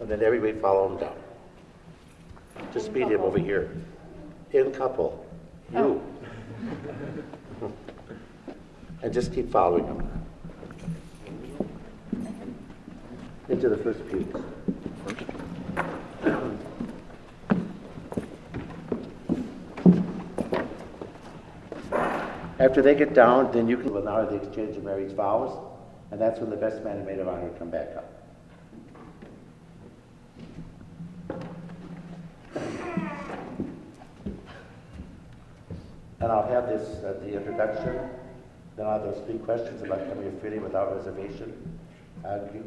And then everybody follow him down. Just meet him over here. In couple. You. And just keep following him. Into the first pew. After they get down, then you can now the exchange of marriage vows, and that's when the best man and maid of honor come back up. And I'll have this, the introduction, then I'll have those 3 questions about coming freely without reservation,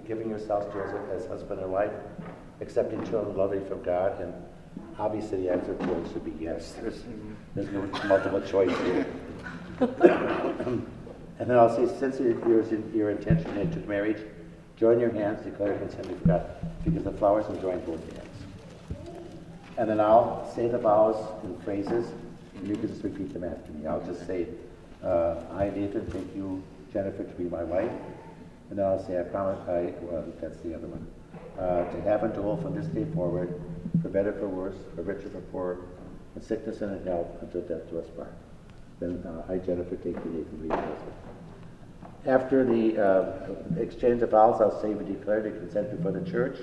giving yourselves to as husband and wife, accepting children lovely from God, and obviously the answer to it should be yes. There's no multiple choice here. And then I'll say, since your intention into marriage, join your hands, declare your consent before God. If you give the flowers and join both hands. And then I'll say the vows in phrases, and you can just repeat them after me. I'll just say, I, Nathan, take you, Jennifer, to be my wife. And then I'll say, I promise, that's the other one. To have and to hold from this day forward, for better, for worse, for richer, for poorer, in sickness and in health, until death do us part. Then I, Jennifer, take you, Nathan, be your husband. After the exchange of vows, I'll say we declare your consent before the church.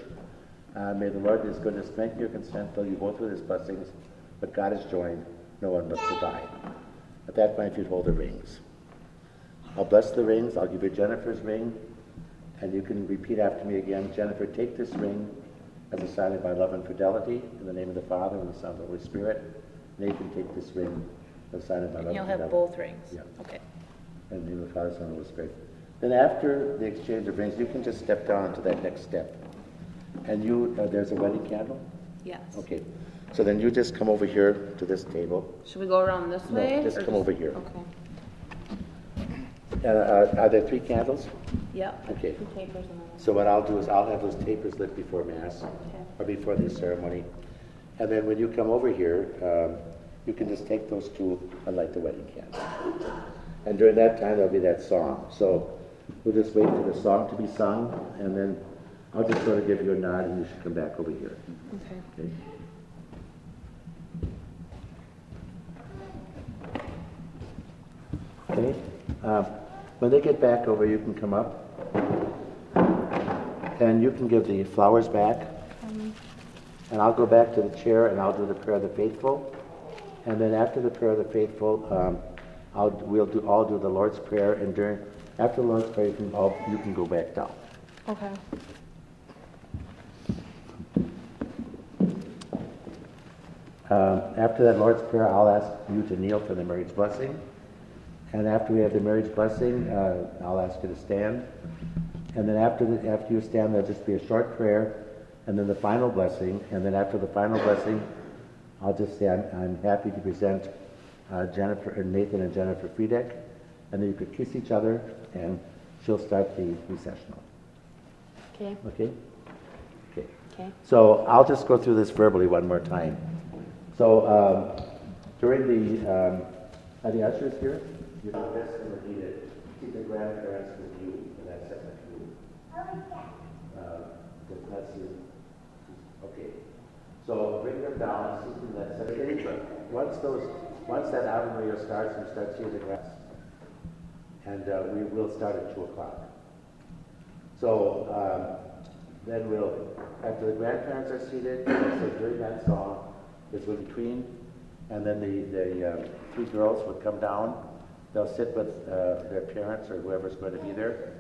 May the Lord in His goodness strengthen your consent, fill you both with His blessings, but God is joined, no one must divide. At that point, if you'd hold the rings. I'll bless the rings, I'll give you Jennifer's ring, and you can repeat after me again. Jennifer, take this ring as a sign of my love and fidelity, in the name of the Father, and the Son, and the Holy Spirit. Nathan, take this ring as a sign of my love and fidelity. You'll have both rings? Yeah. Okay. In the name of the Father, Son, and the Holy Spirit. Then after the exchange of rings, you can just step down to that next step. And you, there's a wedding candle? Yes. Okay. So then you just come over here to this table. Should we go around this way? No, just come over here. Okay. Are there 3 candles? Yeah. Okay. 2 tapers and then So what I'll do is I'll have those tapers lit before Mass, or before the ceremony. And then when you come over here, you can just take those 2 and light the wedding candle. And during that time, there'll be that song. So we'll just wait for the song to be sung, and then I'll just sort of give you a nod, and you should come back over here. Okay. Okay. When they get back over, you can come up, and you can give the flowers back. And I'll go back to the chair, and I'll do the prayer of the faithful. And then after the prayer of the faithful, we'll all do the Lord's Prayer. And after the Lord's Prayer, you can go back down. Okay. After that Lord's Prayer, I'll ask you to kneel for the marriage blessing. And after we have the marriage blessing, I'll ask you to stand. And then after you stand, there'll just be a short prayer, and then the final blessing. And then after the final blessing, I'll just say I'm happy to present Nathan and Jennifer Friedeck, and then you could kiss each other, and she'll start the recessional. Okay. Okay? Okay. Okay. So I'll just go through this verbally one more time. So during are the ushers here? You know, best and repeated. Keep the grandparents with you in that second room. That's you. Okay. So bring them down, sit in that second. Once that Ave Maria starts, we start seeing the grass. And we will start at 2 o'clock. So then after the grandparents are seated, so during that song, it's in between, and then the 3 girls would come down. They'll sit with their parents or whoever's going to be there.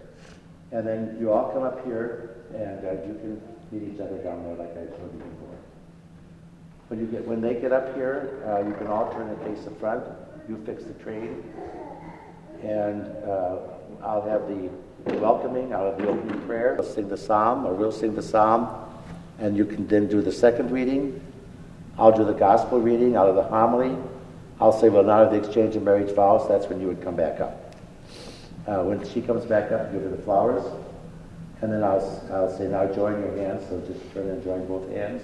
And then you all come up here, and you can meet each other down there like I told you before. When they get up here, you can all turn and face the front. You fix the train. And I'll have the welcoming, I'll have the opening prayer. We'll sing the psalm, and you can then do the second reading. I'll do the gospel reading, I'll do the homily. I'll say, well, now of the exchange of marriage vows, that's when you would come back up. When she comes back up, give her the flowers. And then I'll say, now join your hands, so just turn and join both hands.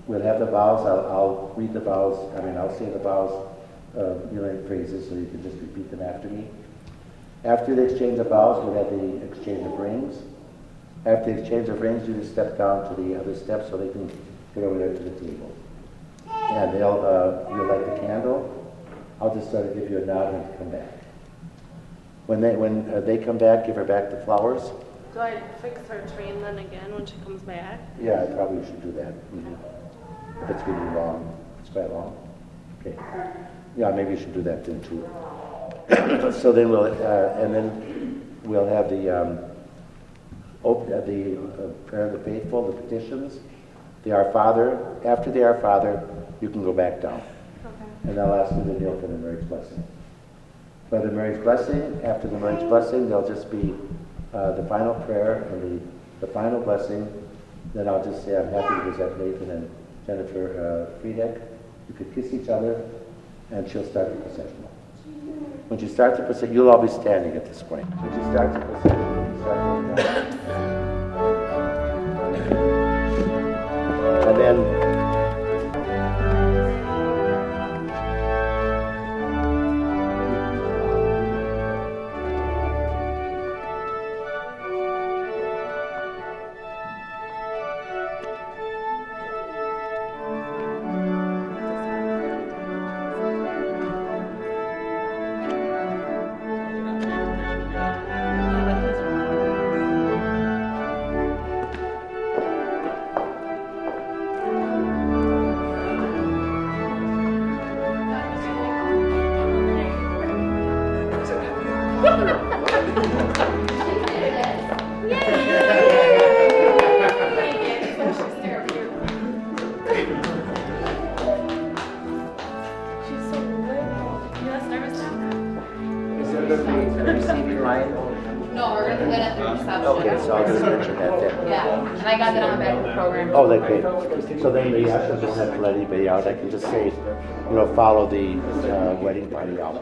We'll have the vows, I'll read the vows, I'll say the vows, in phrases, so you can just repeat them after me. After the exchange of vows, we'll have the exchange of rings. After they exchange their rings, you just step down to the other step so they can get over there to the table. And you'll light the candle. I'll just sort of give you a nod and come back. When they come back, give her back the flowers. Do I fix her train then again when she comes back? Yeah, I probably should do that. If it's really long, it's quite long. Okay. Yeah, maybe you should do that then too. So then we'll have the prayer of the faithful, the petitions, the Our Father. After the Our Father, you can go back down. Okay. And I'll ask you to kneel for the marriage blessing. For the marriage blessing, after the marriage blessing, there'll just be the final prayer and the final blessing. Then I'll just say, I'm happy to present Nathan and Jennifer Friedeck. You could kiss each other, and she'll start the procession. When you start the procession, you'll all be standing at this point. When you start the procession, you start going down. And then No, we're going to put that at the reception. okay, so I'll just mention that then. Yeah, and I got that on the back of the program. Oh, that's great. So then the ushers don't have to let anybody out. I can just say, follow the wedding party out.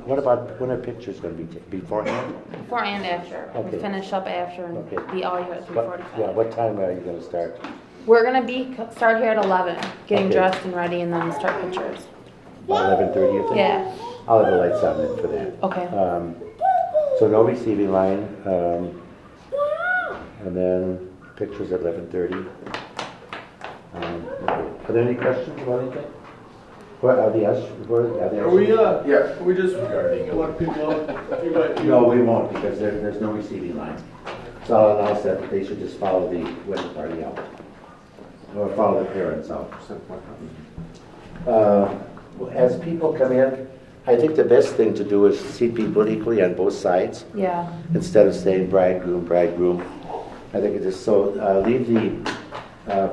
What about when are pictures going to be taken? Beforehand? Before and after. Okay. We finish up after and Okay. be all here at 3:45. What time are you going to start? We're going to start here at 11, getting Okay. dressed and ready, and then start pictures. 11:30, you think? Yeah. I'll have the lights on then for that. Okay. So no receiving line, and then pictures at 11:30. Okay. Are there any questions about anything? What are the ushers? Are we, yeah, are we just let people up? If you like, No, we won't, because there's no receiving line. So I'll announce that they should just follow the wedding party out. Or follow the parents out. As people come in, I think the best thing to do is seat people equally on both sides, Yeah. instead of saying bridegroom, bridegroom. I think it is so, leave the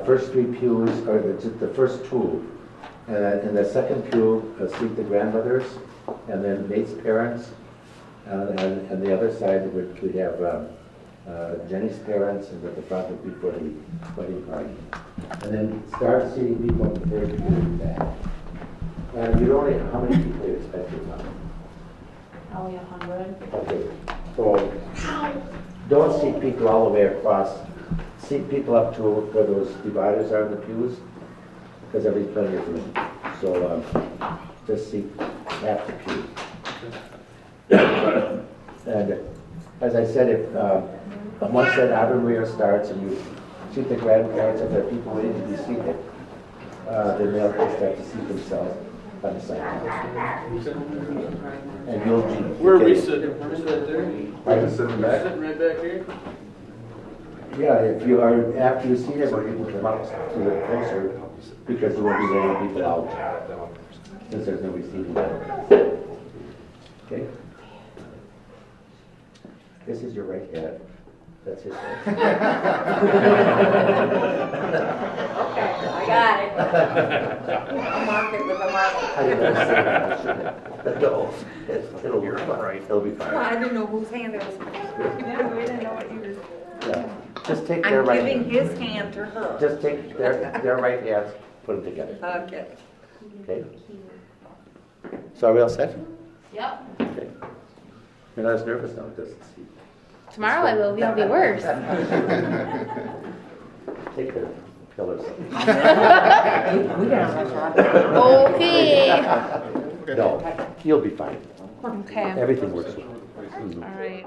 first three pews, or the first two. In the second pew, seat the grandmothers, and then Nate's parents. And the other side, we have Jenny's parents, and at the front would be for the wedding party. And then start seating people in the third pew in the back. And you don't know how many people you expect to come. Probably 100. Okay, so don't seat people all the way across. Seat people up to where those dividers are in the pews, because there'll be plenty of room. So just seat half the pew. And as I said, if once that Ave Maria starts and you seat the grandparents, if there are people waiting to be seated, then they'll just have to seat themselves on the side. And you'll be. where are we sitting? We're sitting there? Pardon? Sitting right back here? Yeah, if you are, after you see everybody, you can come up a little closer, because there won't be letting people out, since there's no receiving line. Okay? This is your right hand. That's his hand. I got it. I'll mark it with a marker. I didn't understand that, shouldn't I? No, it'll be fine. It'll be Well, fine. I didn't know whose hand it was. We didn't know what yours. Yeah. Just take their I'm right giving hand. his hand to her. Just take their right hands, put them together. Okay. Okay? So are we all set? Yep. Okay. You're not as nervous now, it doesn't seem. Tomorrow I will. It'll be worse. Take the pillars. We got much on. Okay. No, you'll be fine. Okay. Everything works well. Mhm. All right.